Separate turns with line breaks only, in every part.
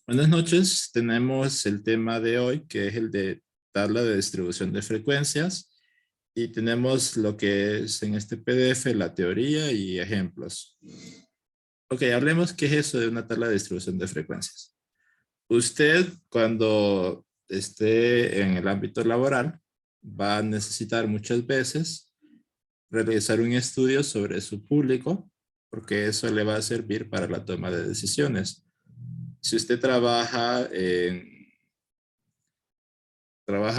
Buenas noches, tenemos el tema de hoy que es el de tabla de distribución de frecuencias y tenemos lo que es en este PDF la teoría y ejemplos. Ok, hablemos qué es eso de una tabla de distribución de frecuencias. Usted cuando esté en el ámbito laboral va a necesitar muchas veces realizar un estudio sobre su público porque eso le va a servir para la toma de decisiones. Si usted trabaja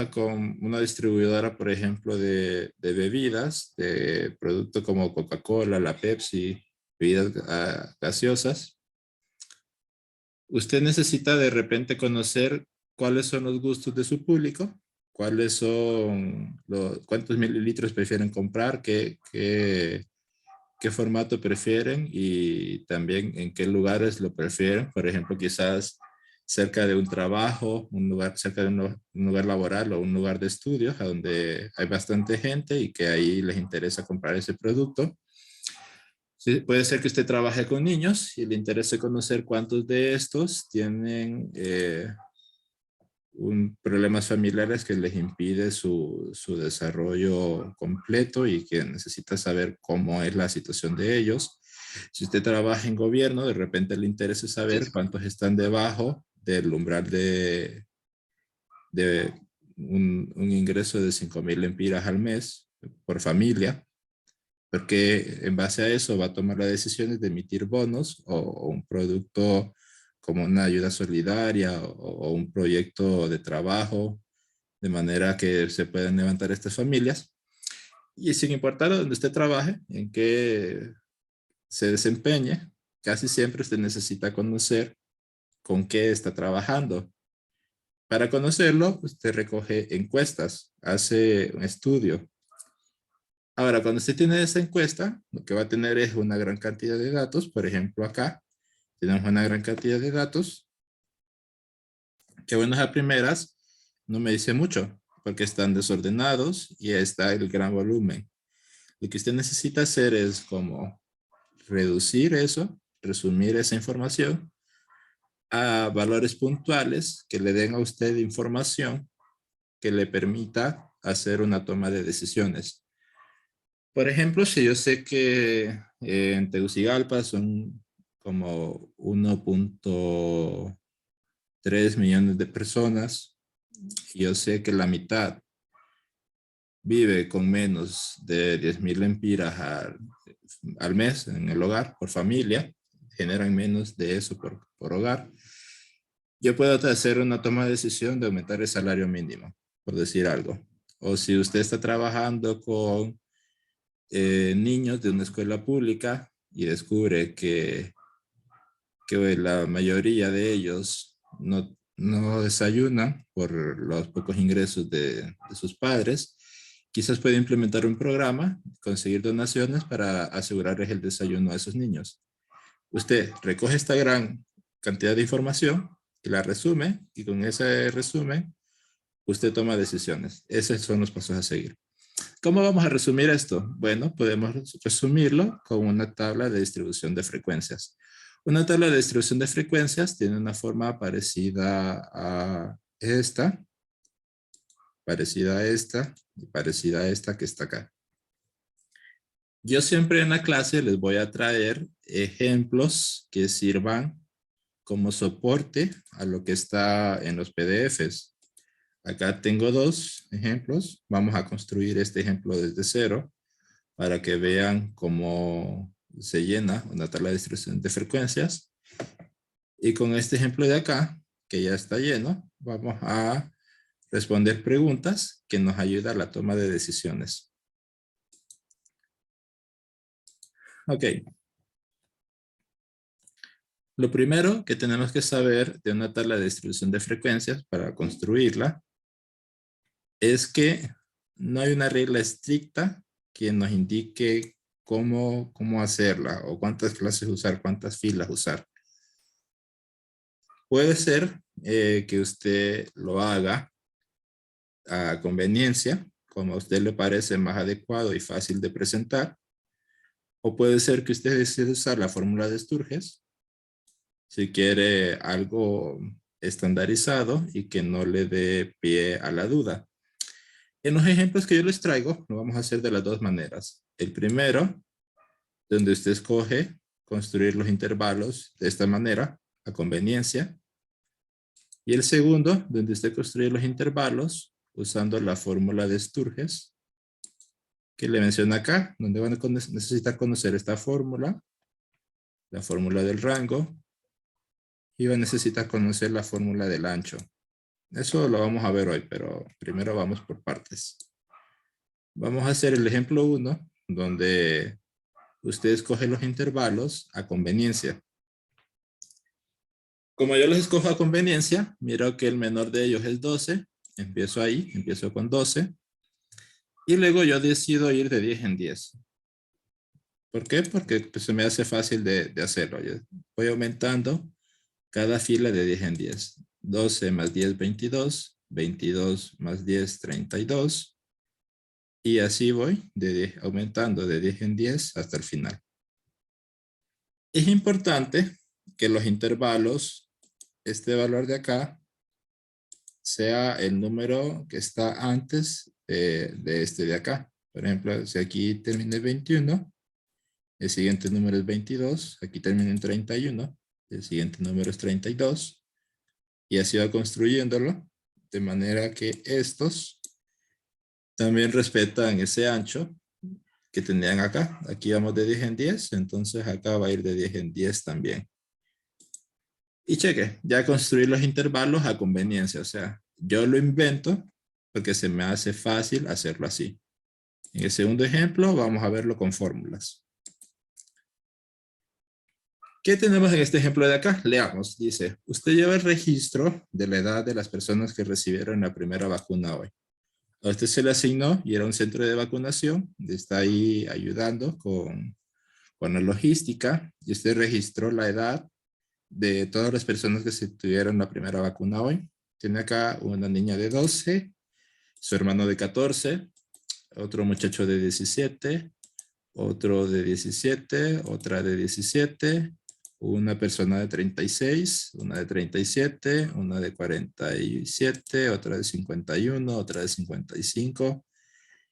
con una distribuidora, por ejemplo, de bebidas, de productos como Coca-Cola, la Pepsi, bebidas gaseosas, usted necesita de repente conocer cuáles son los gustos de su público, cuántos mililitros prefieren comprar, qué formato prefieren y también en qué lugares lo prefieren. Por ejemplo, quizás cerca de un trabajo, cerca de un lugar laboral o un lugar de estudios a donde hay bastante gente y que ahí les interesa comprar ese producto. Sí, puede ser que usted trabaje con niños y le interese conocer cuántos de estos tienen problemas familiares que les impide su desarrollo completo y que necesita saber cómo es la situación de ellos. Si usted trabaja en gobierno, de repente le interesa saber cuántos están debajo del umbral de un ingreso de 5,000 lempiras al mes por familia, porque en base a eso va a tomar las decisiones de emitir bonos o un producto como una ayuda solidaria o un proyecto de trabajo, de manera que se puedan levantar estas familias. Y sin importar dónde usted trabaje, en qué se desempeñe, casi siempre usted necesita conocer con qué está trabajando. Para conocerlo, usted recoge encuestas, hace un estudio. Ahora, cuando usted tiene esa encuesta, lo que va a tener es una gran cantidad de datos. Por ejemplo, acá tenemos una gran cantidad de datos que, bueno, a primeras no me dice mucho porque están desordenados y está el gran volumen. Lo que usted necesita hacer es como reducir eso, resumir esa información a valores puntuales que le den a usted información que le permita hacer una toma de decisiones. Por ejemplo, si yo sé que en Tegucigalpa son como 1,3 millones de personas, y yo sé que la mitad vive con menos de 10,000 lempiras al mes en el hogar, por familia, generan menos de eso por hogar, yo puedo hacer una toma de decisión de aumentar el salario mínimo, por decir algo. O si usted está trabajando con niños de una escuela pública y descubre que la mayoría de ellos no desayunan por los pocos ingresos de sus padres, quizás puede implementar un programa, conseguir donaciones para asegurarles el desayuno a esos niños. Usted recoge esta gran cantidad de información y la resume, y con ese resumen usted toma decisiones. Esos son los pasos a seguir. ¿Cómo vamos a resumir esto? Bueno, podemos resumirlo con una tabla de distribución de frecuencias. Una tabla de distribución de frecuencias tiene una forma parecida a esta, y parecida a esta que está acá. Yo siempre en la clase les voy a traer ejemplos que sirvan como soporte a lo que está en los PDFs. Acá tengo dos ejemplos. Vamos a construir este ejemplo desde cero para que vean cómo se llena una tabla de distribución de frecuencias. Y con este ejemplo de acá, que ya está lleno, vamos a responder preguntas que nos ayudan a la toma de decisiones. Ok. Lo primero que tenemos que saber de una tabla de distribución de frecuencias para construirla es que no hay una regla estricta que nos indique cómo hacerla o cuántas clases usar, cuántas filas usar. Puede ser que usted lo haga a conveniencia, como a usted le parece más adecuado y fácil de presentar, o puede ser que usted decida usar la fórmula de Sturges si quiere algo estandarizado y que no le dé pie a la duda. En los ejemplos que yo les traigo, lo vamos a hacer de las dos maneras. El primero, donde usted escoge construir los intervalos de esta manera, a conveniencia. Y el segundo, donde usted construye los intervalos usando la fórmula de Sturges, que le menciona acá, donde van a necesitar conocer esta fórmula, la fórmula del rango, y va a necesitar conocer la fórmula del ancho. Eso lo vamos a ver hoy, pero primero vamos por partes. Vamos a hacer el ejemplo 1, donde usted escoge los intervalos a conveniencia. Como yo los escojo a conveniencia, miro que el menor de ellos es 12. Empiezo ahí, empiezo con 12. Y luego yo decido ir de 10 en 10. ¿Por qué? Porque pues, se me hace fácil de hacerlo. Yo voy aumentando cada fila de 10 en 10. 12 más 10, 22. 22 más 10, 32. Y así voy aumentando de 10 en 10 hasta el final. Es importante que los intervalos, este valor de acá, sea el número que está antes de este de acá. Por ejemplo, si aquí termina en 21, el siguiente número es 22, aquí termina en 31, el siguiente número es 32, y así va construyéndolo, de manera que estos también respetan ese ancho que tenían acá. Aquí vamos de 10 en 10, entonces acá va a ir de 10 en 10 también. Y cheque, ya construir los intervalos a conveniencia, o sea, yo lo invento porque se me hace fácil hacerlo así. En el segundo ejemplo vamos a verlo con fórmulas. ¿Qué tenemos en este ejemplo de acá? Leamos, dice, usted lleva el registro de la edad de las personas que recibieron la primera vacuna hoy. A usted se le asignó y era un centro de vacunación, está ahí ayudando con la logística y usted registró la edad de todas las personas que se tuvieron la primera vacuna hoy. Tiene acá una niña de 12, su hermano de 14, otro muchacho de 17, otro de 17, otra de 17, una persona de 36, una de 37, una de 47, otra de 51, otra de 55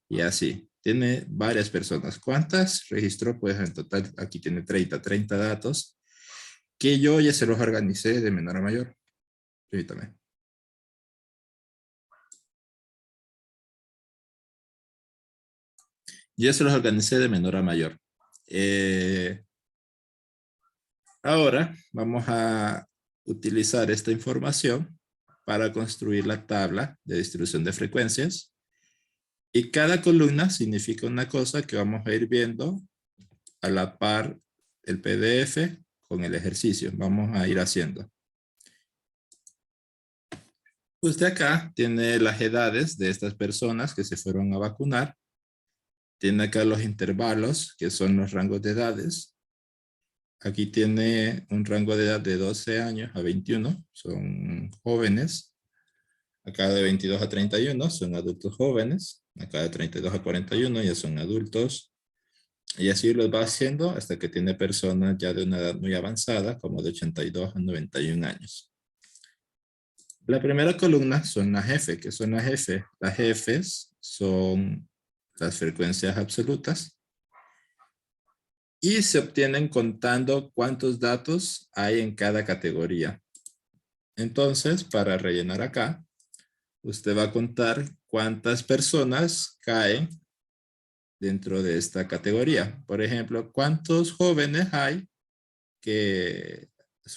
y así. Tiene varias personas. ¿Cuántas registró? Pues en total aquí tiene 30 datos que yo ya se los organicé de menor a mayor. Permítame. Ya se los organicé de menor a mayor. Ahora vamos a utilizar esta información para construir la tabla de distribución de frecuencias. Y cada columna significa una cosa que vamos a ir viendo a la par el PDF con el ejercicio. Vamos a ir haciendo. Usted acá tiene las edades de estas personas que se fueron a vacunar. Tiene acá los intervalos, que son los rangos de edades. Aquí tiene un rango de edad de 12 años a 21, son jóvenes. Acá de 22 a 31 son adultos jóvenes. Acá de 32 a 41 ya son adultos. Y así lo va haciendo hasta que tiene personas ya de una edad muy avanzada, como de 82 a 91 años. La primera columna son las F. ¿Qué son las F? Las Fs son las frecuencias absolutas. Y se obtienen contando cuántos datos hay en cada categoría. Entonces, para rellenar acá, usted va a contar cuántas personas caen dentro de esta categoría. Por ejemplo, ¿cuántos jóvenes hay que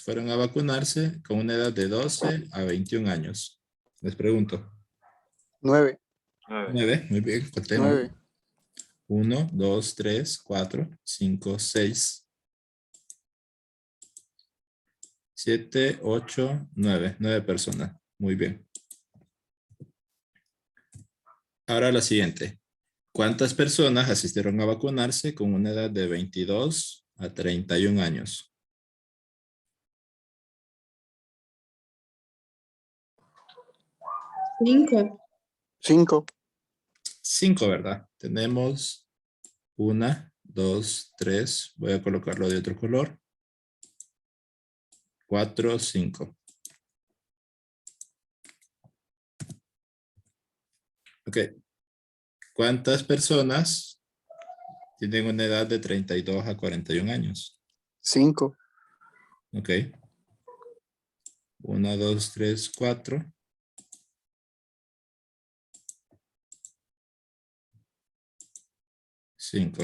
fueron a vacunarse con una edad de 12 a 21 años? Les pregunto.
9.
9, muy bien, contemos.
9.
1, 2, 3, 4, 5, 6, 7, 8, 9. 9 personas. Muy bien. Ahora la siguiente. ¿Cuántas personas asistieron a vacunarse con una edad de 22 a 31 años?
5.
5.
5, ¿verdad? Tenemos 1, 2, 3. Voy a colocarlo de otro color. 4, 5. Ok. ¿Cuántas personas tienen una edad de 32 a 41 años?
5.
Ok. 1, 2, 3, 4. 5.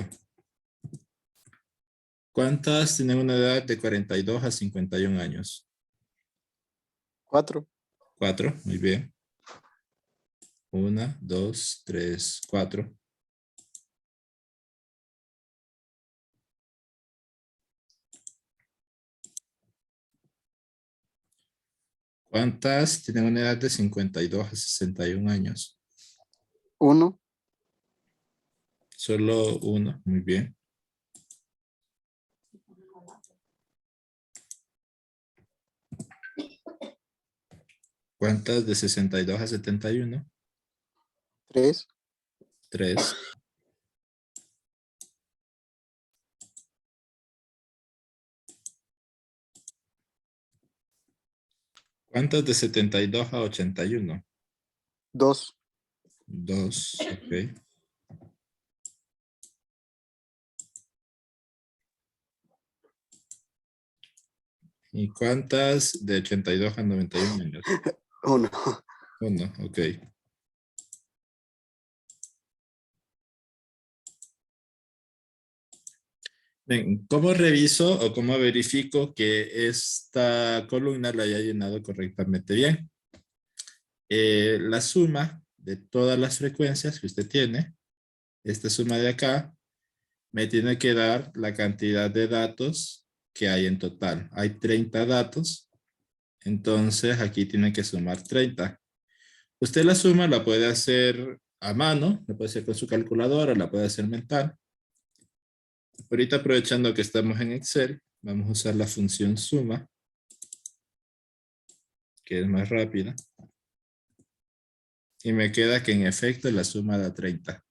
¿Cuántas tienen una edad de 42 a 51 años?
4.
4. Muy bien. 1, 2, 3, 4. ¿Cuántas tienen una edad de 52 a 61 años?
1.
Solo 1. Muy bien. ¿Cuántas de 62 a 71?
3.
3. ¿Cuántas de 72 a 81?
2.
2. Ok. ¿Y cuántas de 82 a 91 años?
1.
1. Ok. Bien, ¿cómo reviso o cómo verifico que esta columna la haya llenado correctamente bien? La suma de todas las frecuencias que usted tiene, esta suma de acá, me tiene que dar la cantidad de datos que hay en total. Hay 30 datos, entonces aquí tiene que sumar 30. Usted la suma la puede hacer a mano, la puede hacer con su calculadora, la puede hacer mental. Ahorita aprovechando que estamos en Excel, vamos a usar la función suma, que es más rápida. Y me queda que en efecto la suma da 30.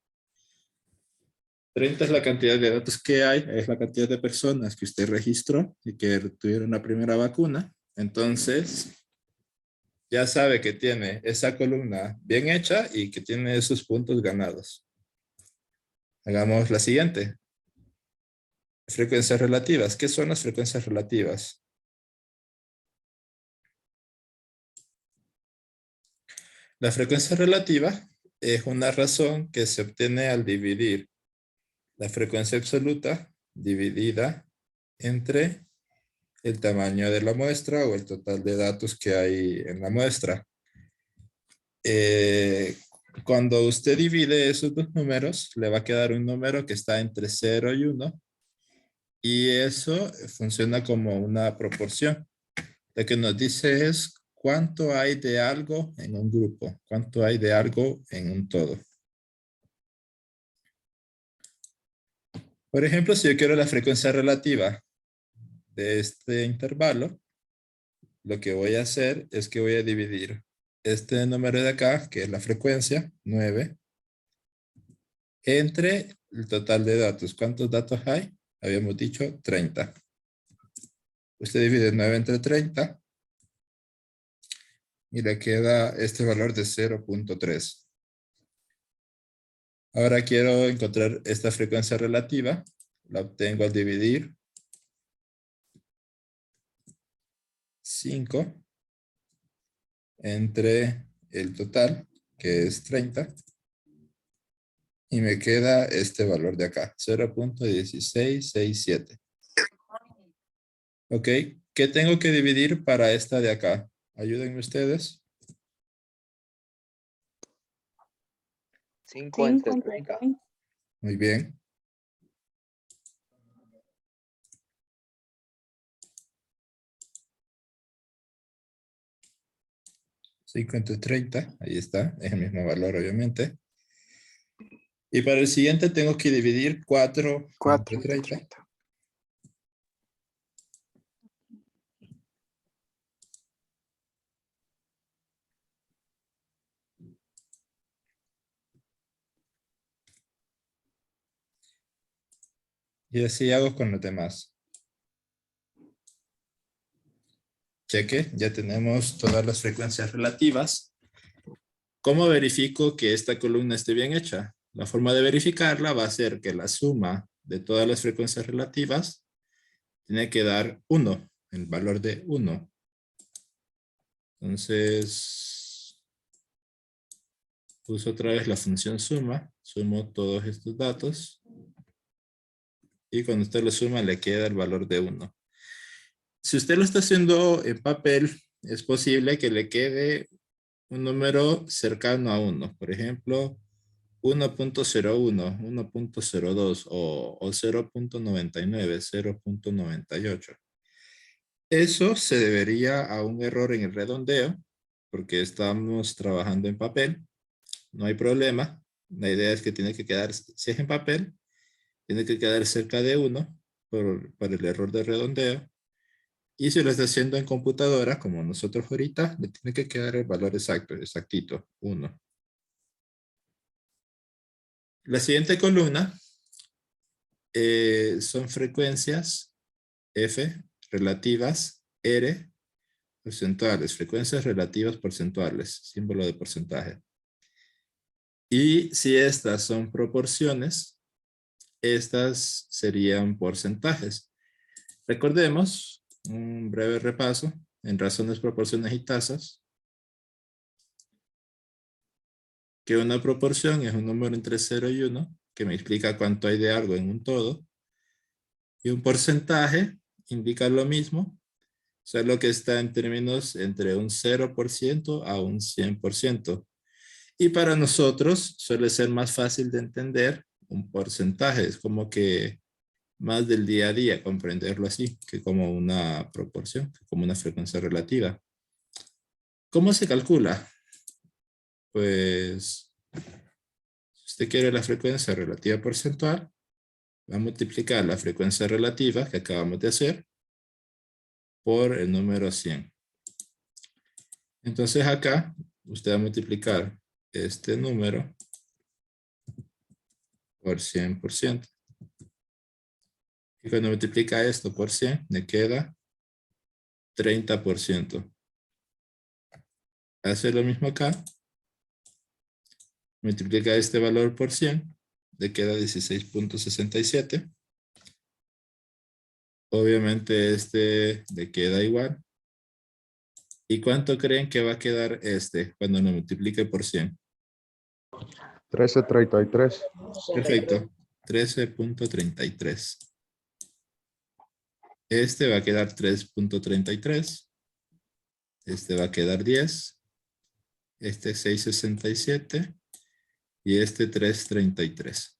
30 es la cantidad de datos que hay, es la cantidad de personas que usted registró y que tuvieron la primera vacuna. Entonces, ya sabe que tiene esa columna bien hecha y que tiene esos puntos ganados. Hagamos la siguiente. Frecuencias relativas. ¿Qué son las frecuencias relativas? La frecuencia relativa es una razón que se obtiene al dividir la frecuencia absoluta dividida entre el tamaño de la muestra o el total de datos que hay en la muestra. Cuando usted divide esos dos números, le va a quedar un número que está entre 0 y 1 y eso funciona como una proporción. Lo que nos dice es cuánto hay de algo en un grupo, cuánto hay de algo en un todo. Por ejemplo, si yo quiero la frecuencia relativa de este intervalo, lo que voy a hacer es que voy a dividir este número de acá, que es la frecuencia, 9, entre el total de datos. ¿Cuántos datos hay? Habíamos dicho 30. Usted divide 9 entre 30 y le queda este valor de 0.3. Ahora quiero encontrar esta frecuencia relativa. La obtengo al dividir 5 entre el total, que es 30. Y me queda este valor de acá, 0.1667. Ok, ¿qué tengo que dividir para esta de acá? Ayúdenme ustedes.
5 entre 30.
Muy bien. Cinco entre 30, ahí está, es el mismo valor obviamente. Y para el siguiente tengo que dividir 4 entre 30. Y así hago con los demás. Cheque, ya tenemos todas las frecuencias relativas. ¿Cómo verifico que esta columna esté bien hecha? La forma de verificarla va a ser que la suma de todas las frecuencias relativas tiene que dar 1, el valor de 1. Entonces, uso otra vez la función suma, sumo todos estos datos y cuando usted lo suma le queda el valor de 1. Si usted lo está haciendo en papel, es posible que le quede un número cercano a 1. Por ejemplo, 1.01, 1.02 o 0.99, 0.98. Eso se debería a un error en el redondeo, porque estamos trabajando en papel. No hay problema. La idea es que tiene que quedar, si es en papel, tiene que quedar cerca de 1 por el error de redondeo. Y si lo está haciendo en computadora, como nosotros ahorita, le tiene que quedar el valor exacto, exactito, 1. La siguiente columna son frecuencias F relativas, R porcentuales, frecuencias relativas porcentuales, símbolo de porcentaje. Y si estas son proporciones, estas serían porcentajes. Recordemos, un breve repaso, en razones, proporciones y tasas, que una proporción es un número entre 0 y 1, que me explica cuánto hay de algo en un todo, y un porcentaje indica lo mismo, solo que está en términos entre un 0% a un 100%. Y para nosotros suele ser más fácil de entender un porcentaje, es como que más del día a día, comprenderlo así, que como una proporción, como una frecuencia relativa. ¿Cómo se calcula? Pues, si usted quiere la frecuencia relativa porcentual, va a multiplicar la frecuencia relativa que acabamos de hacer por el número 100. Entonces acá, usted va a multiplicar este número por 100%. Y cuando multiplica esto por 100, le queda 30%. Hace lo mismo acá. Multiplica este valor por 100, le queda 16.67. Obviamente este le queda igual. ¿Y cuánto creen que va a quedar este cuando lo multiplique por 100?
13.33.
Perfecto. 13.33. Este va a quedar 3.33. Este va a quedar 10. Este 6.67. Y este 3.33.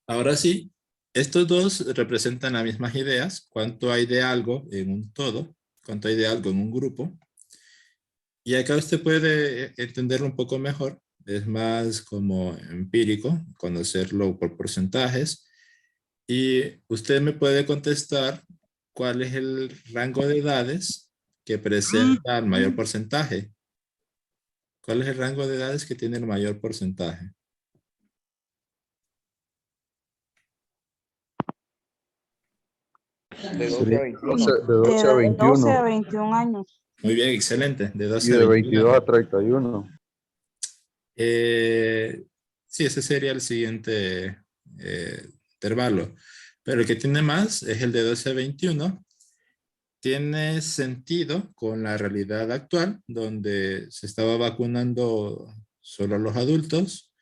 Ahora sí, estos dos representan las mismas ideas. ¿Cuánto hay de algo en un todo? ¿Cuánto hay de algo en un grupo? Y acá usted puede entenderlo un poco mejor. Es más como empírico, conocerlo por porcentajes. Y usted me puede contestar cuál es el rango de edades que presenta el mayor porcentaje. ¿Cuál es el rango de edades que tiene el mayor porcentaje?
De 12 a 21.
De 12 a
De 12 a
21
21 años.
Muy bien, excelente. De
y
12 a
de
21.
22 a 31.
Sí, ese sería el siguiente intervalo. Pero el que tiene más es el de 12 a 21. Tiene sentido con la realidad actual, donde se estaba vacunando solo a los adultos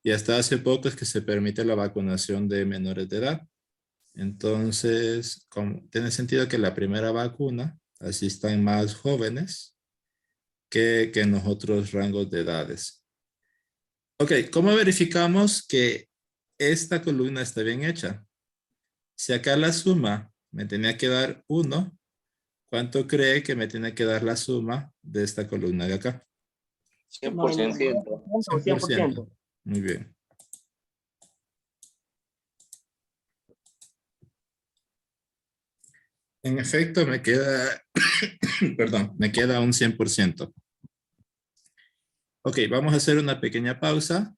y hasta hace poco es que se permite la vacunación de menores de edad. Entonces, tiene sentido que la primera vacuna asistan más jóvenes que en los otros rangos de edades. Ok, ¿cómo verificamos que esta columna está bien hecha? Si acá la suma me tenía que dar 1, ¿cuánto cree que me tiene que dar la suma de esta columna de acá?
100%.
100%. Muy bien. En efecto, me queda, perdón, me queda un 100%. Ok, vamos a hacer una pequeña pausa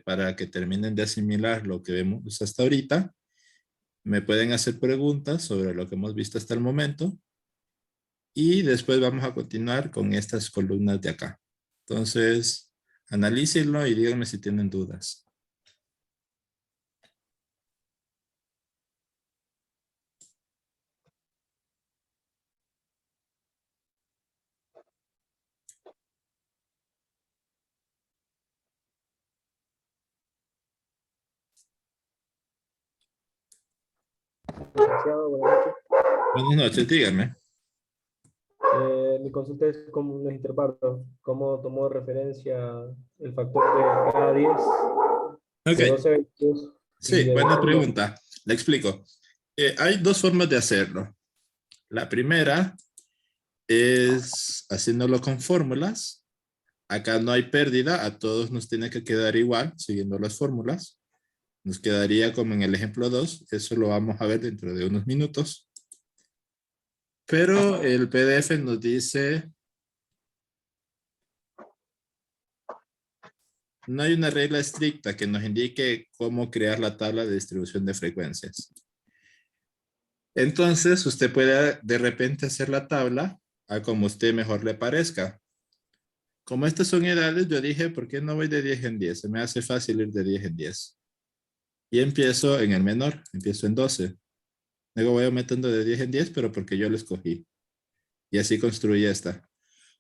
para que terminen de asimilar lo que vemos hasta ahorita. Me pueden hacer preguntas sobre lo que hemos visto hasta el momento. Y después vamos a continuar con estas columnas de acá. Entonces, analícenlo y díganme si tienen dudas.
Licenciado, buenas noches.
Buenas noches, díganme.
Mi consulta es cómo les interpreto, cómo tomó referencia el factor de A10, de
Ok,
12 a 22 y
sí,
de
buena
21.
pregunta. Le explico. Hay dos formas de hacerlo. La primera es haciéndolo con fórmulas. Acá no hay pérdida, a todos nos tiene que quedar igual, siguiendo las fórmulas. Nos quedaría como en el ejemplo 2, eso lo vamos a ver dentro de unos minutos. Pero el PDF nos dice, no hay una regla estricta que nos indique cómo crear la tabla de distribución de frecuencias. Entonces, usted puede de repente hacer la tabla a como a usted mejor le parezca. Como estas son edades, yo dije, ¿por qué no voy de 10 en 10? Se me hace fácil ir de 10 en 10. Y empiezo en el menor, empiezo en 12. Luego voy aumentando de 10 en 10, pero porque yo lo escogí. Y así construí esta.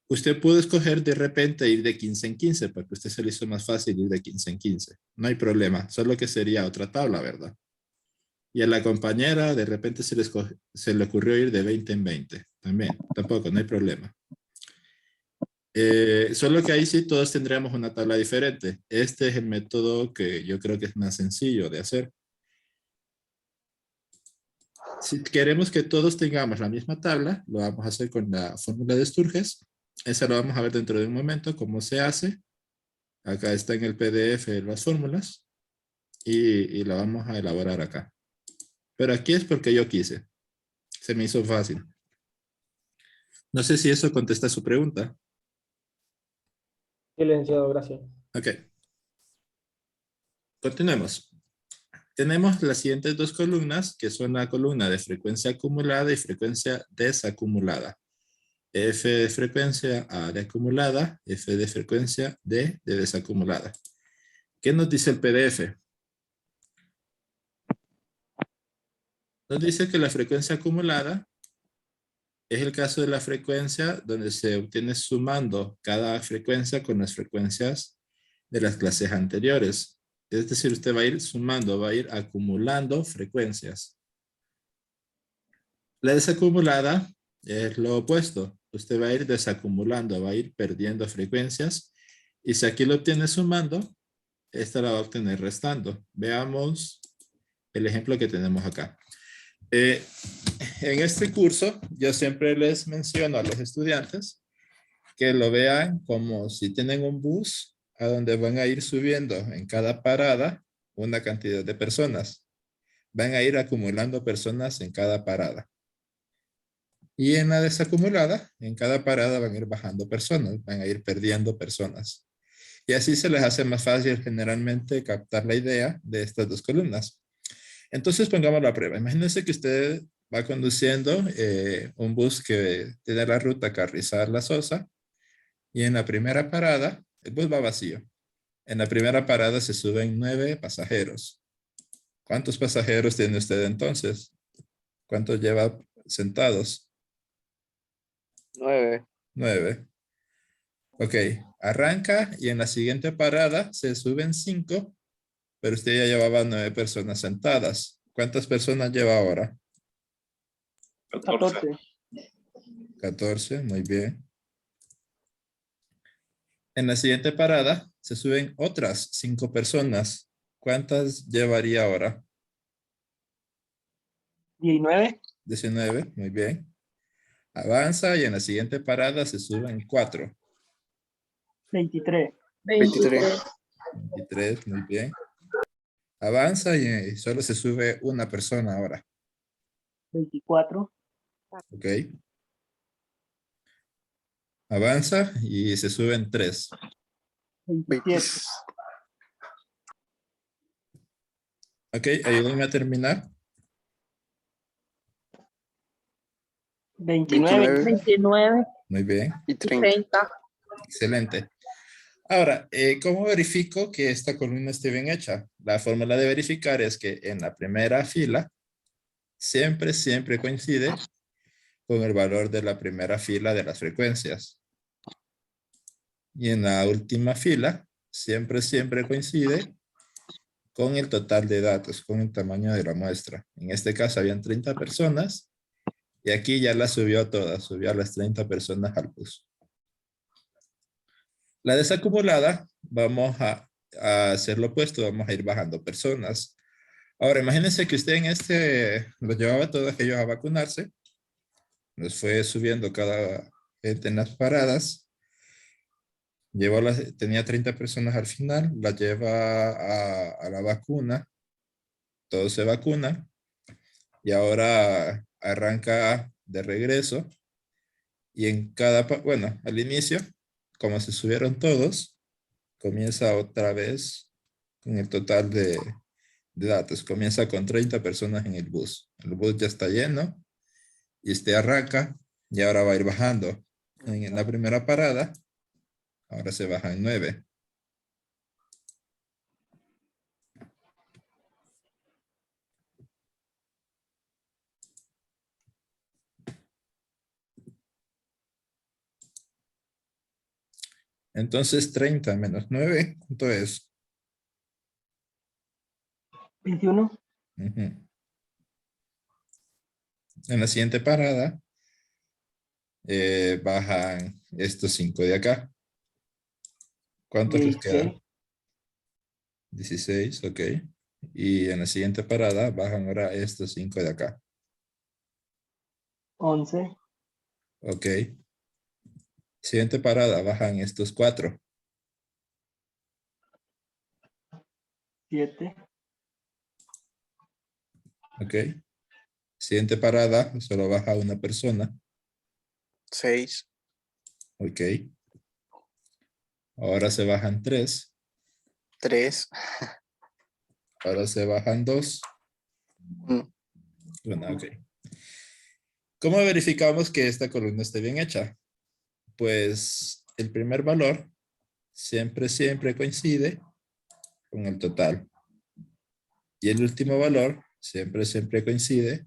Usted puede escoger de repente ir de 15 en 15, porque a usted se le hizo más fácil ir de 15 en 15. No hay problema, solo que sería otra tabla, ¿verdad? Y a la compañera de repente se le ocurrió ir de 20 en 20. También, tampoco, no hay problema. Solo que ahí sí todos tendríamos una tabla diferente. Este es el método que yo creo que es más sencillo de hacer. Si queremos que todos tengamos la misma tabla, lo vamos a hacer con la fórmula de Sturges. Esa lo vamos a ver dentro de un momento, cómo se hace. Acá está en el PDF las fórmulas y la vamos a elaborar acá. Pero aquí es porque yo quise. Se me hizo fácil. No sé si eso contesta su pregunta.
Sí, licenciado, gracias.
Ok. Continuemos. Tenemos las siguientes dos columnas, que son la columna de frecuencia acumulada y frecuencia desacumulada. F de frecuencia, A de acumulada, F de frecuencia, D de desacumulada. ¿Qué nos dice el PDF? Nos dice que la frecuencia acumulada es el caso de la frecuencia donde se obtiene sumando cada frecuencia con las frecuencias de las clases anteriores. Es decir, usted va a ir sumando, va a ir acumulando frecuencias. La desacumulada es lo opuesto. Usted va a ir desacumulando, va a ir perdiendo frecuencias. Y si aquí lo obtiene sumando, esta la va a obtener restando. Veamos el ejemplo que tenemos acá. En este curso, yo siempre les menciono a los estudiantes que lo vean como si tienen un bus a donde van a ir subiendo en cada parada una cantidad de personas. Van a ir acumulando personas en cada parada. Y en la desacumulada, en cada parada van a ir bajando personas, van a ir perdiendo personas. Y así se les hace más fácil generalmente captar la idea de estas dos columnas. Entonces pongamos la prueba. Imagínense que usted va conduciendo un bus que tiene la ruta Carrizal-La Sosa y en la primera parada, el bus va vacío. En la primera parada se suben 9 pasajeros. ¿Cuántos pasajeros tiene usted entonces? ¿Cuántos lleva sentados?
9.
9. Ok, arranca y en la siguiente parada se suben 5, pero usted ya llevaba 9 personas sentadas. ¿Cuántas personas lleva ahora?
14.
14, muy bien. En la siguiente parada se suben otras 5 personas. ¿Cuántas llevaría ahora?
19.
19, muy bien. Avanza y en la siguiente parada se suben 4.
23.
23.
23, muy bien. Avanza y solo se sube una persona ahora.
24.
Ok. Avanza y se suben 3.
27.
Ok, ayúdenme a terminar.
29.
29
Muy bien,
y 30.
excelente. Ahora, ¿cómo verifico que esta columna esté bien hecha? La fórmula de verificar es que en la primera fila siempre coincide con el valor de la primera fila de las frecuencias. Y en la última fila siempre coincide con el total de datos, con el tamaño de la muestra. En este caso habían 30 personas y aquí ya las subió a todas, subió a las 30 personas al bus. La desacumulada, vamos a hacer lo opuesto, vamos a ir bajando personas. Ahora, imagínense que usted en este los llevaba a todos ellos a vacunarse, los fue subiendo cada gente en las paradas, tenía 30 personas al final, las lleva a la vacuna, todos se vacunan y ahora arranca de regreso y en bueno, al inicio, como se subieron todos, comienza otra vez con el total de datos. Comienza con 30 personas en el bus. El bus ya está lleno y este arranca y ahora va a ir bajando. En la primera parada, ahora se bajan 9. Entonces 30 menos 9, ¿cuánto es?
21.
Ujú. En la siguiente parada, bajan estos 5 de acá. ¿Cuántos les quedan?
16.
16, ok. Y en la siguiente parada bajan ahora estos 5 de acá.
11.
Ok. Siguiente parada, bajan estos 4.
7.
Ok. Siguiente parada, solo baja una persona.
6.
Ok. Ahora se bajan 3.
3.
Ahora se bajan 2.
1.
Bueno, ok. ¿Cómo verificamos que esta columna esté bien hecha? Pues el primer valor siempre coincide con el total. Y el último valor siempre coincide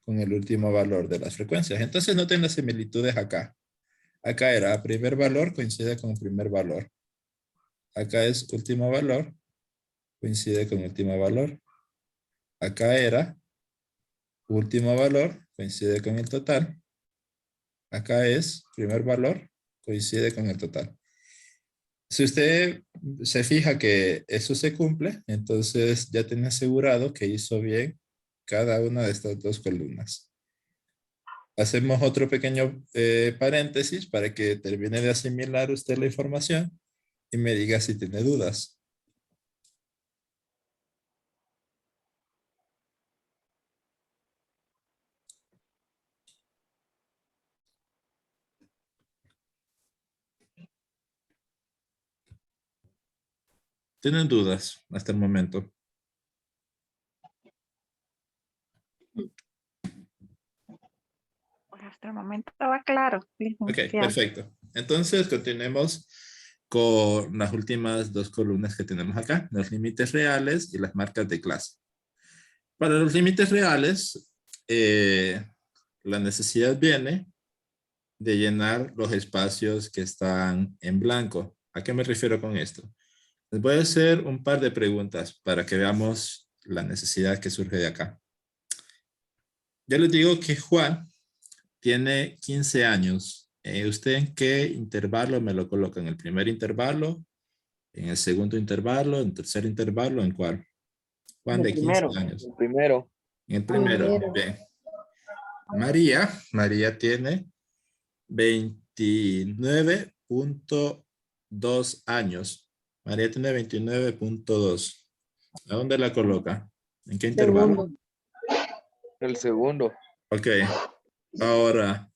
con el último valor de las frecuencias. Entonces noten las similitudes acá. Acá era primer valor coincide con primer valor. Acá es último valor coincide con último valor. Acá era último valor coincide con el total. Acá es primer valor coincide con el total. Si usted se fija que eso se cumple, entonces ya tiene asegurado que hizo bien cada una de estas dos columnas. Hacemos otro pequeño paréntesis para que termine de asimilar usted la información y me diga si tiene dudas. ¿Tienen dudas hasta el momento?
Pues hasta el momento estaba claro,
Ok,
licenciado.
perfecto. Entonces continuemos con las últimas dos columnas que tenemos acá, los límites reales y las marcas de clase. Para los límites reales, la necesidad viene de llenar los espacios que están en blanco. ¿A qué me refiero con esto? Les voy a hacer un par de preguntas para que veamos la necesidad que surge de acá. Yo les digo que Juan tiene 15 años. ¿Usted en qué intervalo me lo coloca? ¿En el primer intervalo? ¿En el segundo intervalo? ¿En el tercer intervalo? ¿En cuál? Juan
El
de 15
primero.
años.
El primero.
En el primero. Bien. María tiene 29.2 años. María tiene 29.2. ¿A dónde la coloca? ¿En qué intervalo?
El segundo.
Ok. Ahora,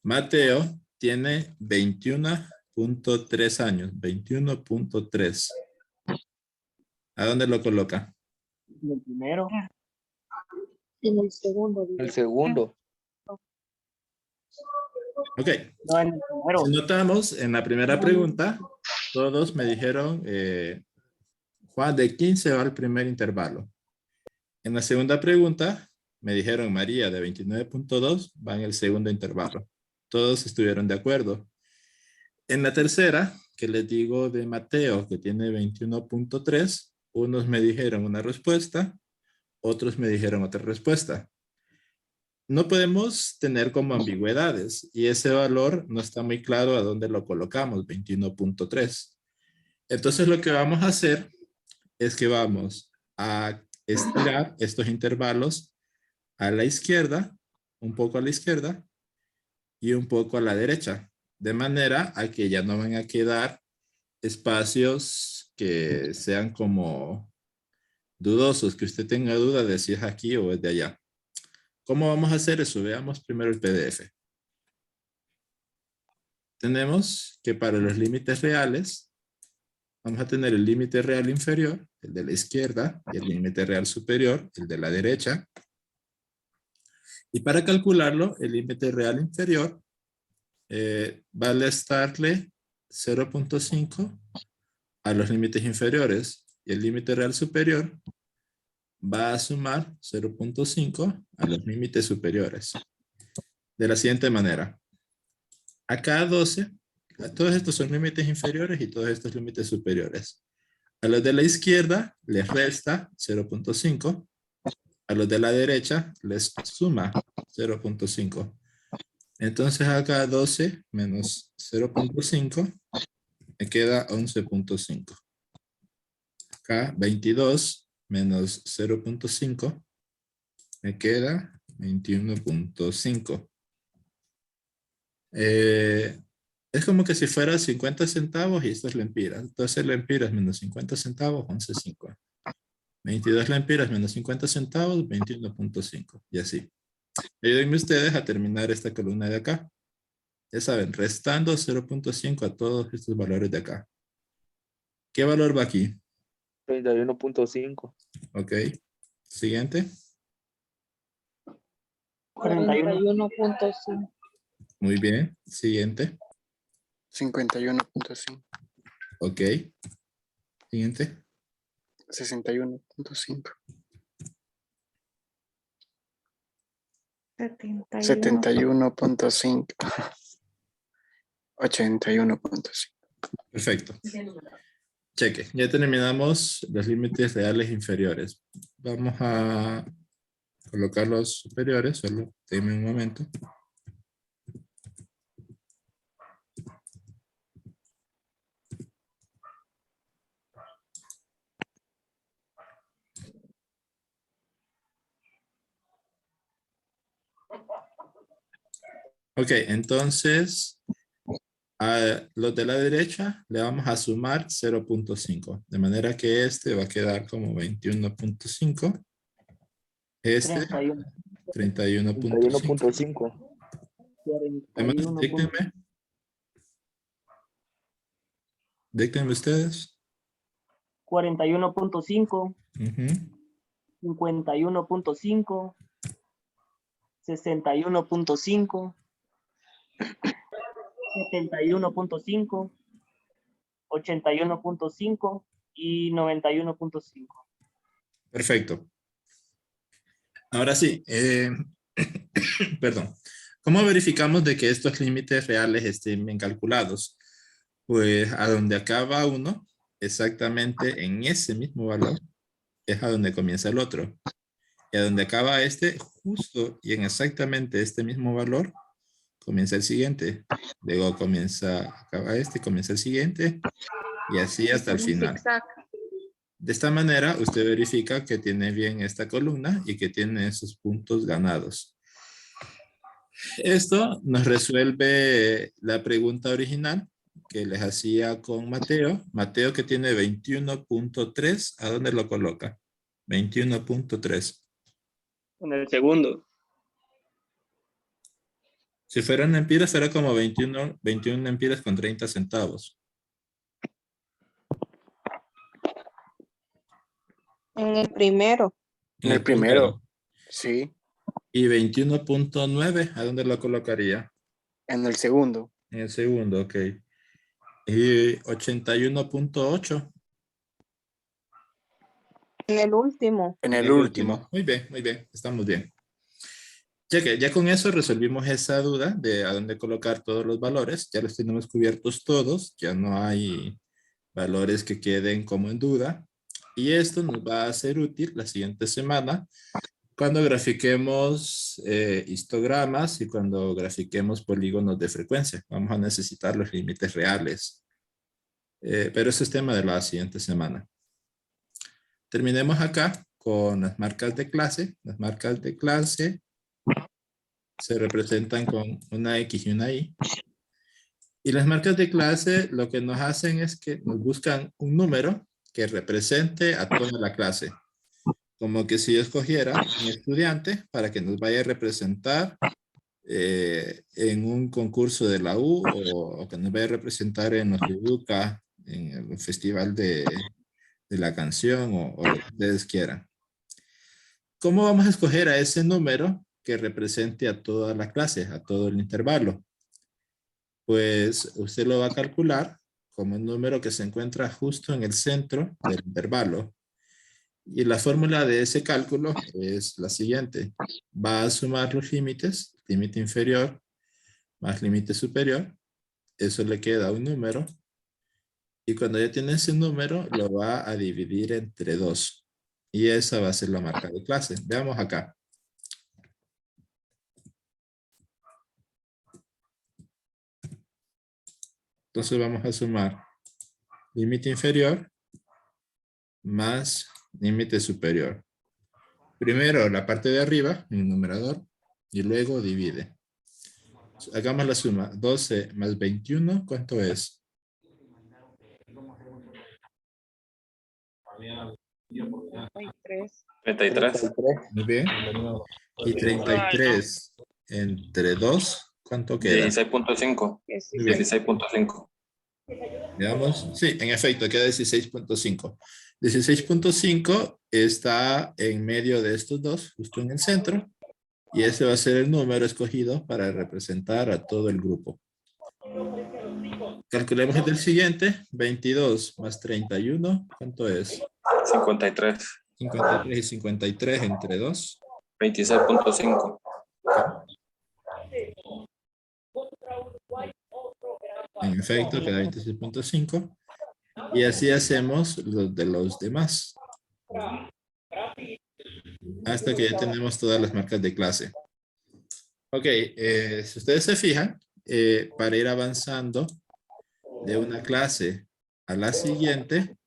Mateo tiene 21.3 años. 21.3. ¿A dónde lo coloca?
El primero.
En el segundo.
El segundo.
Ok.
No, en el primero.
Si notamos en la primera pregunta, Todos me dijeron, Juan, de 15 va al primer intervalo. En la segunda pregunta, me dijeron María de 29.2 va en el segundo intervalo. Todos estuvieron de acuerdo. En la tercera, que les digo de Mateo, que tiene 21.3, unos me dijeron una respuesta, otros me dijeron otra respuesta. No podemos tener como ambigüedades y ese valor no está muy claro a dónde lo colocamos, 21.3. Entonces lo que vamos a hacer es que vamos a estirar estos intervalos a la izquierda, un poco a la izquierda y un poco a la derecha, de manera a que ya no van a quedar espacios que sean como dudosos, que usted tenga duda de si es aquí o es de allá. ¿Cómo vamos a hacer eso? Veamos primero el PDF. Tenemos que para los límites reales, vamos a tener el límite real inferior, el de la izquierda, y el límite real superior, el de la derecha. Y para calcularlo, el límite real inferior va a restarle 0.5 a los límites inferiores. Y el límite real superior va a sumar 0.5 a los límites superiores. De la siguiente manera. Acá 12, todos estos son límites inferiores y todos estos límites superiores. A los de la izquierda les resta 0.5. A los de la derecha les suma 0.5. Entonces acá 12 menos 0.5 me queda 11.5. Acá 22 menos 0.5 me queda 21.5. Es como que si fuera 50 centavos y esto es lempiras. 12 lempiras menos 50 centavos, 11.5. 22 lempiras menos 50 centavos, 21.5. Y así. Ayúdenme ustedes a terminar esta columna de acá. Ya saben, restando 0.5 a todos estos valores de acá. ¿Qué valor va aquí?
31.5.
Ok. Siguiente.
41.5.
Muy bien. Siguiente.
51.5.
Ok. Siguiente.
61.5.
71.
71.5. 81.5.
Perfecto. Cheque. Ya terminamos los límites reales inferiores. Vamos a colocar los superiores. Solo denme un momento. Ok, entonces a los de la derecha le vamos a sumar 0.5. De manera que este va a quedar como 21.5. Este 31.5.
31.5.
Además, díctenme ustedes.
41.5,
Ujú.
51.5, 61.5, 71.5, 81.5 y 91.5.
Perfecto. Ahora sí, perdón. ¿Cómo verificamos de que estos límites reales estén bien calculados? Pues a donde acaba uno, exactamente en ese mismo valor, es a donde comienza el otro. Y a donde acaba este, justo y en exactamente este mismo valor, comienza el siguiente. Luego acaba este, comienza el siguiente, y así hasta el final. De esta manera, usted verifica que tiene bien esta columna y que tiene esos puntos ganados. Esto nos resuelve la pregunta original que les hacía con Mateo. Mateo, que tiene 21.3, ¿a dónde lo coloca? 21.3.
En el segundo.
Si fueran empiras, era como 21 empiras con 30 centavos.
En el primero.
En el primero. Sí.
Y 21.9, ¿a dónde lo colocaría?
En el segundo.
En el segundo, ok. Y 81.8.
En el último.
En el último.
Muy bien, estamos bien. Ya con eso resolvimos esa duda de a dónde colocar todos los valores. Ya los tenemos cubiertos todos, ya no hay valores que queden como en duda. Y esto nos va a ser útil la siguiente semana cuando grafiquemos histogramas y cuando grafiquemos polígonos de frecuencia. Vamos a necesitar los límites reales. Pero ese es tema de la siguiente semana. Terminemos acá con las marcas de clase. Las marcas de clase se representan con una X y una Y. Y las marcas de clase lo que nos hacen es que nos buscan un número que represente a toda la clase. Como que si yo escogiera un estudiante para que nos vaya a representar en un concurso de la U o que nos vaya a representar en los Yuduca, en el festival de la canción o lo que ustedes quieran. ¿Cómo vamos a escoger a ese número que represente a toda la clase, a todo el intervalo? Pues usted lo va a calcular como un número que se encuentra justo en el centro del intervalo. Y la fórmula de ese cálculo es la siguiente. Va a sumar los límites, límite inferior más límite superior. Eso le queda un número. Y cuando ya tiene ese número, lo va a dividir entre 2. Y esa va a ser la marca de clase. Veamos acá. Entonces vamos a sumar límite inferior más límite superior. Primero la parte de arriba, en el numerador, y luego divide. Hagamos la suma. 12 más 21, ¿cuánto es?
33.
33.
Muy bien. Y 33 entre 2, ¿cuánto queda?
16.5.
Muy bien.
16.5.
Veamos. Sí, en efecto, queda 16.5. 16.5 está en medio de estos dos, justo en el centro. Y ese va a ser el número escogido para representar a todo el grupo. Calculemos el del siguiente. 22 más 31, ¿cuánto es?
53.
53 y 53 entre 2.
26.5.
En efecto, queda 26.5. Y así hacemos los de los demás. Hasta que ya tenemos todas las marcas de clase. Ok, si ustedes se fijan, para ir avanzando de una clase a la siguiente,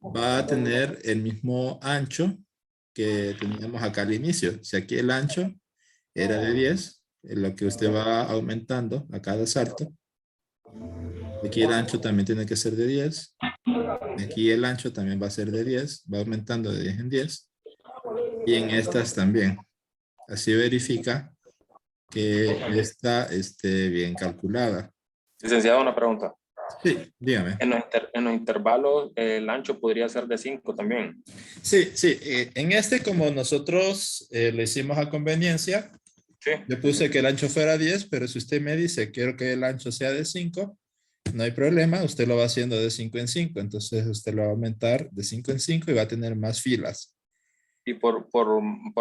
va a tener el mismo ancho que teníamos acá al inicio. Si aquí el ancho era de 10, en lo que usted va aumentando a cada salto. Aquí el ancho también tiene que ser de 10. Aquí el ancho también va a ser de 10. Va aumentando de 10 en 10. Y en estas también. Así verifica que esta esté bien calculada.
Licenciado, una pregunta.
Sí, dígame.
En los intervalos, el ancho podría ser de 5 también.
Sí. En este, como nosotros lo hicimos a conveniencia,
Sí.
yo puse que el ancho fuera 10, pero si usted me dice quiero que el ancho sea de 5, no hay problema, usted lo va haciendo de 5 en 5, entonces usted lo va a aumentar de 5 en 5 y va a tener más filas.
Y por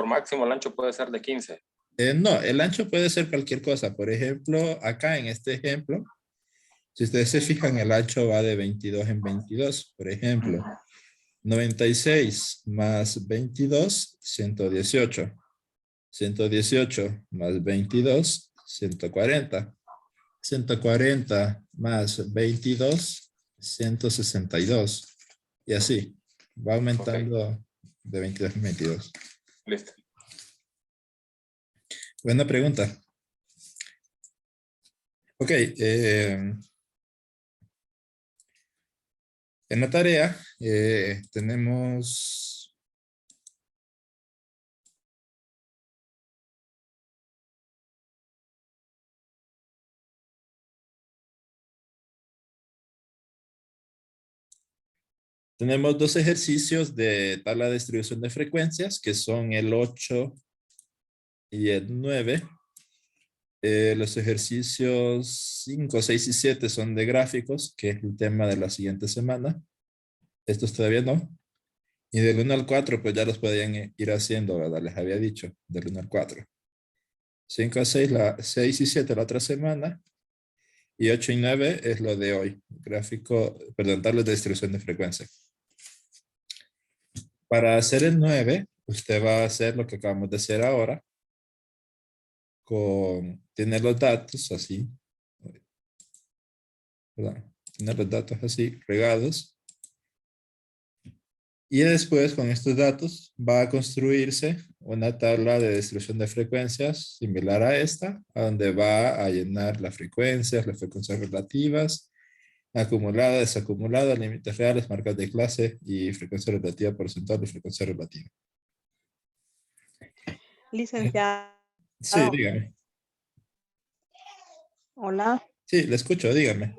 máximo el ancho puede ser de 15.
No, el ancho puede ser cualquier cosa. Por ejemplo, acá en este ejemplo, si ustedes se fijan, el ancho va de 22 en 22. Por ejemplo, 96 más 22, 118. 118 más 22, 140. 140 más 22, 162. Y así, va aumentando de 22 en 22.
Listo.
Buena pregunta. Ok. En la tarea tenemos... Tenemos dos ejercicios de tabla de distribución de frecuencias, que son el 8 y el 9. Los ejercicios 5, 6 y 7 son de gráficos, que es el tema de la siguiente semana. Estos todavía no. Y del 1 al 4, pues ya los podían ir haciendo, ¿verdad? Les había dicho, del 1 al 4. 5 a 6, 6 y 7 la otra semana. Y 8 y 9 es lo de hoy. Gráfico, perdón, tablas de distribución de frecuencia. Para hacer el 9, usted va a hacer lo que acabamos de hacer ahora. Tener los datos así. ¿Verdad? Tener los datos así, regados. Y después, con estos datos, va a construirse una tabla de distribución de frecuencias similar a esta, a donde va a llenar las frecuencias relativas, acumulada, desacumulada, límites reales, marcas de clase y frecuencia relativa porcentual y frecuencia relativa.
Licenciado.
Sí, dígame.
Hola.
Sí, le escucho, dígame.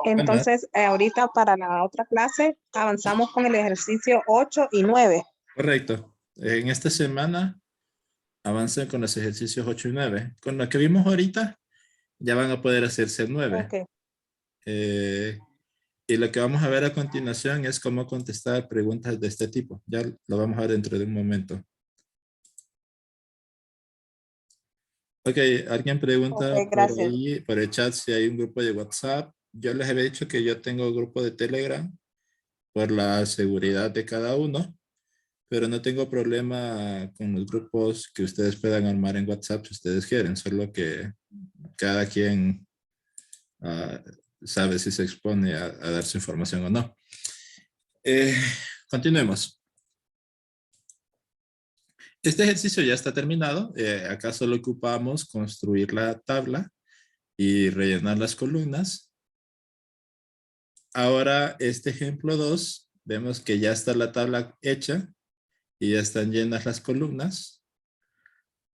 Entonces, ahorita para la otra clase avanzamos con el ejercicio 8 y 9.
Correcto. En esta semana avancen con los ejercicios 8 y 9. Con lo que vimos ahorita, ya van a poder hacerse el 9.
Okay.
Y lo que vamos a ver a continuación es cómo contestar preguntas de este tipo. Ya lo vamos a ver dentro de un momento. Ok, alguien pregunta por ahí, por el chat, si hay un grupo de WhatsApp. Yo les había dicho que yo tengo grupo de Telegram por la seguridad de cada uno, pero no tengo problema con los grupos que ustedes puedan armar en WhatsApp si ustedes quieren, solo que cada quien sabe si se expone a dar su información o no. Continuemos. Este ejercicio ya está terminado. Acá solo ocupamos construir la tabla y rellenar las columnas. Ahora, este ejemplo 2, vemos que ya está la tabla hecha y ya están llenas las columnas.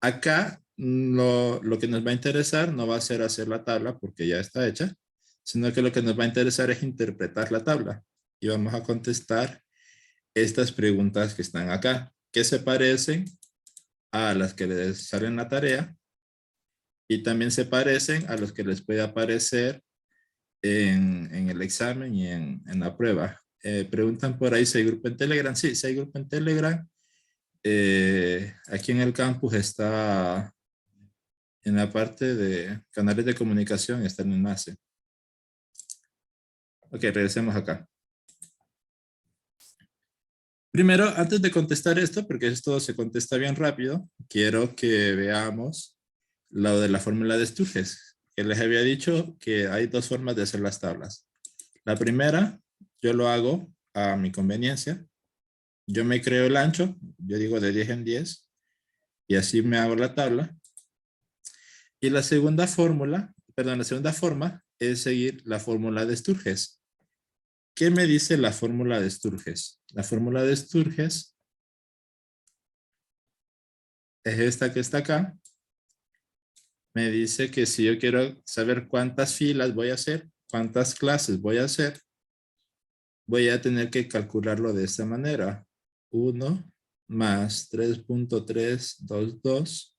Acá, lo que nos va a interesar no va a ser hacer la tabla porque ya está hecha, sino que lo que nos va a interesar es interpretar la tabla. Y vamos a contestar estas preguntas que están acá, que se parecen a las que les salen en la tarea y también se parecen a los que les puede aparecer en el examen y en la prueba. Preguntan por ahí si hay grupo en Telegram. Sí, si hay grupo en Telegram. Aquí en el campus está en la parte de canales de comunicación, está el enlace. Ok, regresemos acá. Primero, antes de contestar esto, porque esto se contesta bien rápido, quiero que veamos lo de la fórmula de Sturges, que les había dicho que hay dos formas de hacer las tablas. La primera, yo lo hago a mi conveniencia. Yo me creo el ancho, yo digo de 10 en 10, y así me hago la tabla. Y la segunda forma es seguir la fórmula de Sturges. ¿Qué me dice la fórmula de Sturges? La fórmula de Sturges es esta que está acá. Me dice que si yo quiero saber cuántas filas voy a hacer, cuántas clases voy a hacer, voy a tener que calcularlo de esta manera. 1 más 3.322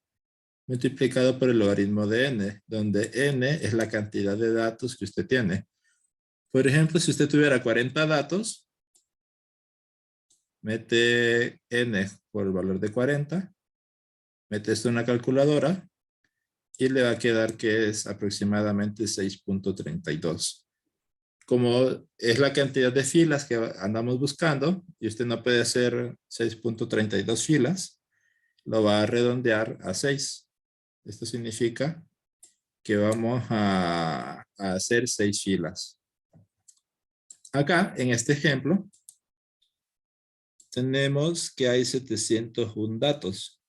multiplicado por el logaritmo de n, donde n es la cantidad de datos que usted tiene. Por ejemplo, si usted tuviera 40 datos, mete n por el valor de 40, mete esto en una calculadora y le va a quedar que es aproximadamente 6.32. Como es la cantidad de filas que andamos buscando y usted no puede hacer 6.32 filas, lo va a redondear a 6. Esto significa que vamos a hacer 6 filas. Acá, en este ejemplo, tenemos que hay 701 datos.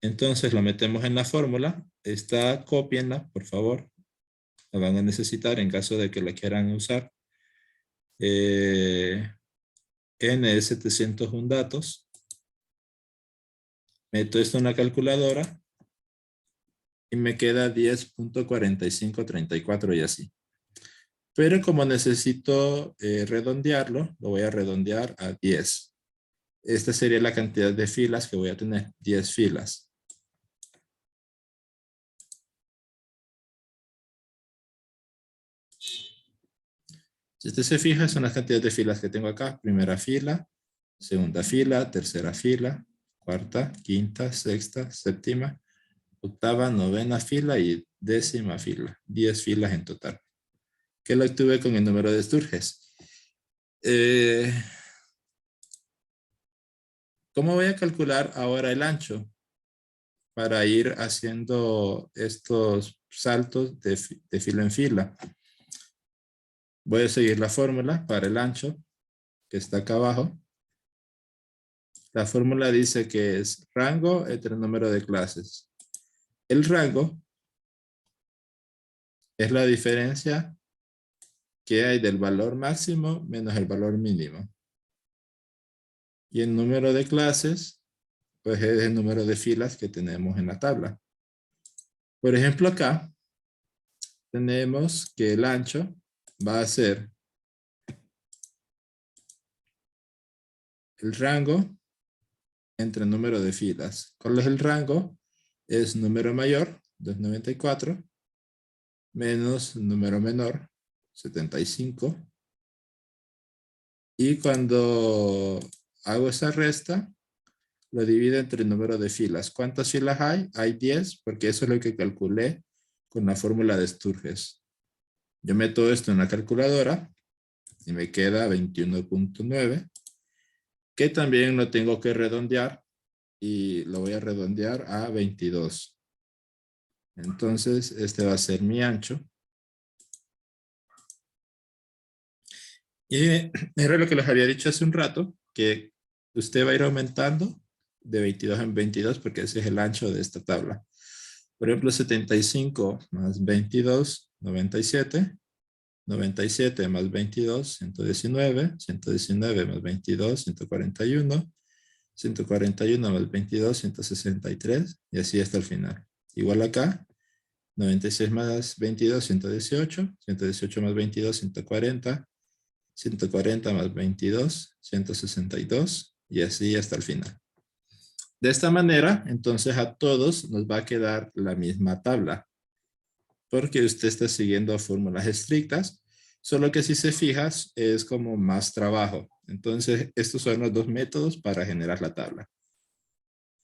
Entonces lo metemos en la fórmula. Esta, cópienla, por favor. La van a necesitar en caso de que la quieran usar. N es 701 datos. Meto esto en la calculadora. Y me queda 10.4534 y así. Pero como necesito redondearlo, lo voy a redondear a 10. esta sería la cantidad de filas que voy a tener, 10 filas. Si usted se fija, son las cantidades de filas que tengo acá. Primera fila, segunda fila, tercera fila, cuarta, quinta, sexta, séptima, octava, novena fila y décima fila. 10 filas en total. ¿Qué lo obtuve con el número de Sturges? ¿Cómo voy a calcular ahora el ancho? Para ir haciendo estos saltos de fila en fila. Voy a seguir la fórmula para el ancho que está acá abajo. La fórmula dice que es rango entre el número de clases. El rango es la diferencia que hay del valor máximo menos el valor mínimo. Y el número de clases, pues es el número de filas que tenemos en la tabla. Por ejemplo, acá tenemos que el ancho va a ser el rango entre el número de filas. ¿Cuál es el rango? Es número mayor, 294, menos número menor, 75. Y cuando hago esa resta, lo divido entre el número de filas. ¿Cuántas filas hay? Hay 10, porque eso es lo que calculé con la fórmula de Sturges. Yo meto esto en la calculadora y me queda 21.9, que también lo tengo que redondear y lo voy a redondear a 22. Entonces, este va a ser mi ancho. Y era lo que les había dicho hace un rato, que usted va a ir aumentando de 22 en 22 porque ese es el ancho de esta tabla. Por ejemplo, 75 más 22, 97. 97 más 22, 119. 119 más 22, 141. 141 más 22, 163. Y así hasta el final. Igual acá. 96 más 22, 118. 118 más 22, 140. 140 más 22, 162. Y así hasta el final. De esta manera, entonces a todos nos va a quedar la misma tabla. Porque usted está siguiendo fórmulas estrictas, solo que si se fija es como más trabajo. Entonces, estos son los dos métodos para generar la tabla.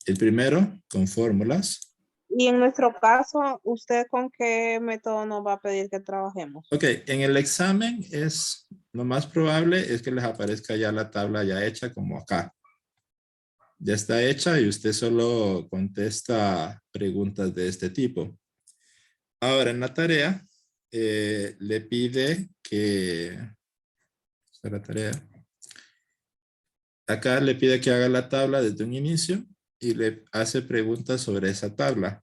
El primero, con fórmulas.
Y en nuestro caso, ¿usted con qué método nos va a pedir que trabajemos?
Ok, en el examen es lo más probable es que les aparezca ya la tabla ya hecha como acá. Ya está hecha y usted solo contesta preguntas de este tipo. Ahora en la tarea le pide que, esta es la tarea, acá le pide que haga la tabla desde un inicio y le hace preguntas sobre esa tabla.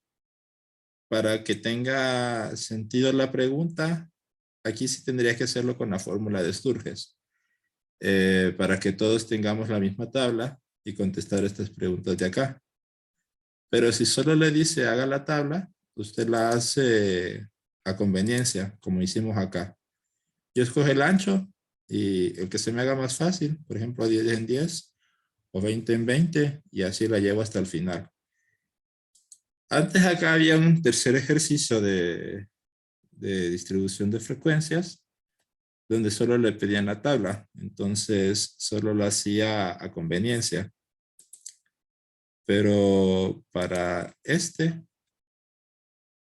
Para que tenga sentido la pregunta, aquí sí tendría que hacerlo con la fórmula de Sturges, para que todos tengamos la misma tabla y contestar estas preguntas de acá. Pero si solo le dice haga la tabla, usted la hace a conveniencia, como hicimos acá. Yo escojo el ancho y el que se me haga más fácil, por ejemplo 10 en 10 o 20 en 20 y así la llevo hasta el final. Antes acá había un tercer ejercicio de distribución de frecuencias donde solo le pedían la tabla, entonces solo lo hacía a conveniencia. Pero para este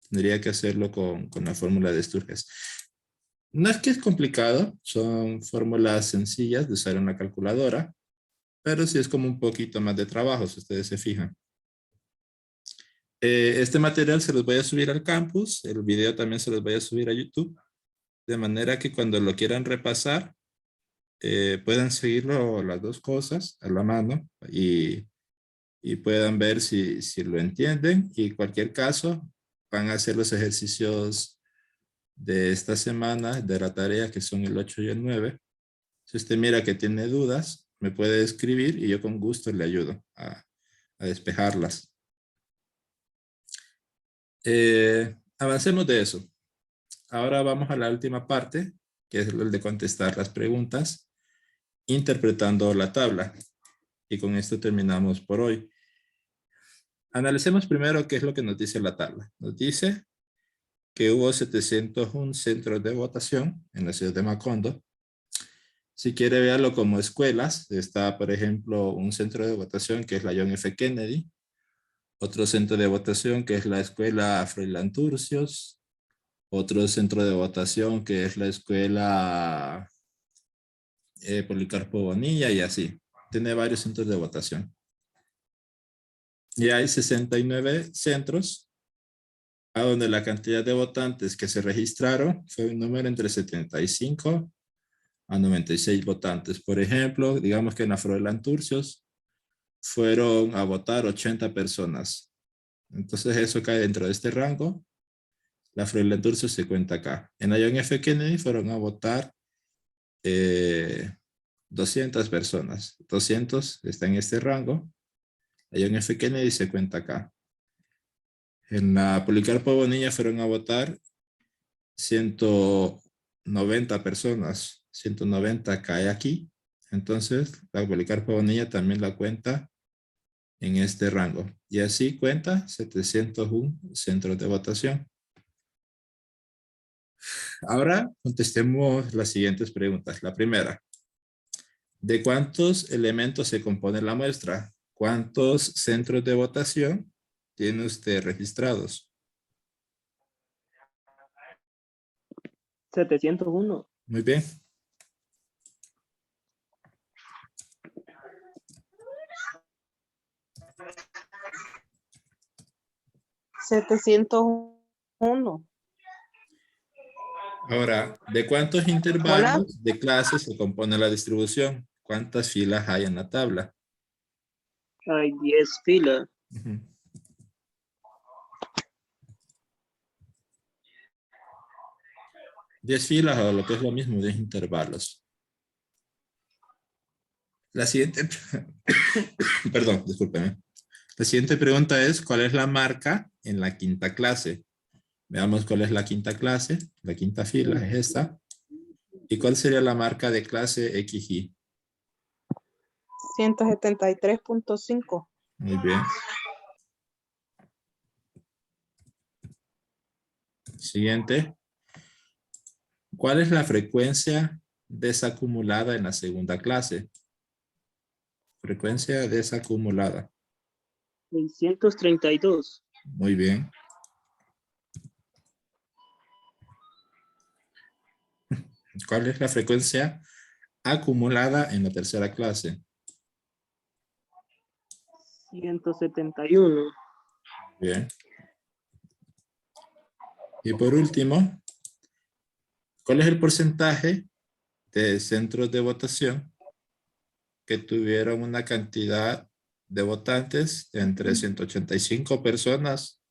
tendría que hacerlo con la fórmula de Sturges. No es que es complicado, son fórmulas sencillas de usar en la calculadora, pero sí es como un poquito más de trabajo, si ustedes se fijan. Este material se los voy a subir al campus, el video también se los voy a subir a YouTube, de manera que cuando lo quieran repasar, puedan seguirlo las dos cosas a la mano y puedan ver si lo entienden y cualquier caso van a hacer los ejercicios de esta semana de la tarea que son el 8 y el 9. Si usted mira que tiene dudas, me puede escribir y yo con gusto le ayudo a despejarlas. Avancemos de eso. Ahora vamos a la última parte, que es el de contestar las preguntas, interpretando la tabla. Y con esto terminamos por hoy. Analicemos primero qué es lo que nos dice la tabla. Nos dice que hubo 701 centros de votación en la ciudad de Macondo. Si quiere verlo como escuelas, está, por ejemplo, un centro de votación que es la John F. Kennedy, otro centro de votación que es la escuela Froilán Turcios, otro centro de votación que es la escuela Policarpo Bonilla y así. Tiene varios centros de votación. Y hay 69 centros a donde la cantidad de votantes que se registraron fue un número entre 75 a 96 votantes. Por ejemplo, digamos que en la Froilán Turcios fueron a votar 80 personas. Entonces eso cae dentro de este rango. La Froilán Turcios se cuenta acá. En la John F. Kennedy fueron a votar 200 personas. 200 está en este rango. La John F. Kennedy se cuenta acá. En la Policarpo Bonilla fueron a votar 190 personas. 190 cae aquí. Entonces, la Policarpo Bonilla también la cuenta en este rango. Y así cuenta 701 centros de votación. Ahora contestemos las siguientes preguntas. La primera, ¿de cuántos elementos se compone la muestra? ¿Cuántos centros de votación tiene usted registrados?
701.
Muy bien.
¿701?
Ahora, ¿de cuántos intervalos de clases se compone la distribución? ¿Cuántas filas hay en la tabla?
Hay 10 filas.
Ujú. 10 filas o lo que es lo mismo, 10 intervalos. La siguiente, perdón, discúlpeme. La siguiente pregunta es, ¿cuál es la marca en la quinta clase? Veamos cuál es la quinta clase. La quinta fila es esta. ¿Y cuál sería la marca de clase XY?
173.5.
Muy bien. Siguiente. ¿Cuál es la frecuencia desacumulada en la segunda clase? Frecuencia desacumulada.
632.
Muy bien. ¿Cuál es la frecuencia acumulada en la tercera clase?
171.
Bien. Y por último, ¿cuál es el porcentaje de centros de votación que tuvieron una cantidad de votantes de entre 185 personas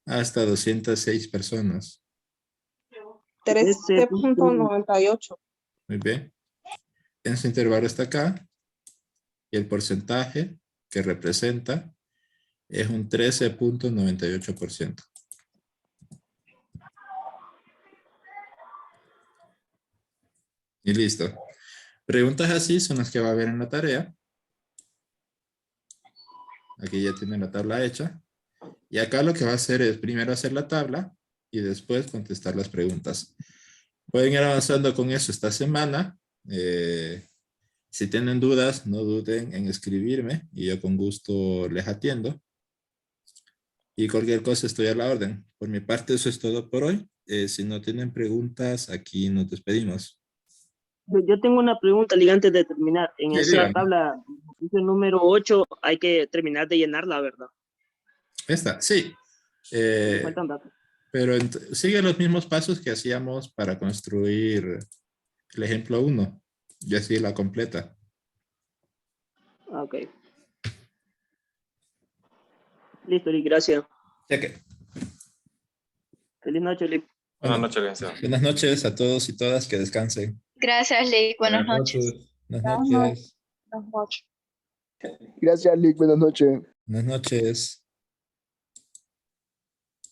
hasta 206 personas?
13.98.
Muy bien. Ese intervalo está acá y el porcentaje que representa es un 13.98%. Y listo. Preguntas así son las que va a ver en la tarea. Aquí ya tienen la tabla hecha. Y acá lo que va a hacer es primero hacer la tabla y después contestar las preguntas. Pueden ir avanzando con eso esta semana. Si tienen dudas, no duden en escribirme y yo con gusto les atiendo. Y cualquier cosa estoy a la orden. Por mi parte eso es todo por hoy. Si no tienen preguntas, aquí nos despedimos.
Yo tengo una pregunta, Liga, antes de terminar. En
Sí,
esa
dígame.
tabla, dice el número 8, hay que terminar de llenarla, ¿verdad?
Esta, sí.
Me faltan datos.
Pero sigue los mismos pasos que hacíamos para construir el ejemplo 1. Y así la completa.
Ok. Listo, Lick, gracias.
Ya que,
Feliz noche, Lick.
Buenas noches, licenciado.
buenas noches a todos y todas, que descansen.
Gracias, Lick. Buenas noches.
Buenas noches.
Buenas noches.
Gracias, Lick. Buenas noches.
Buenas noches.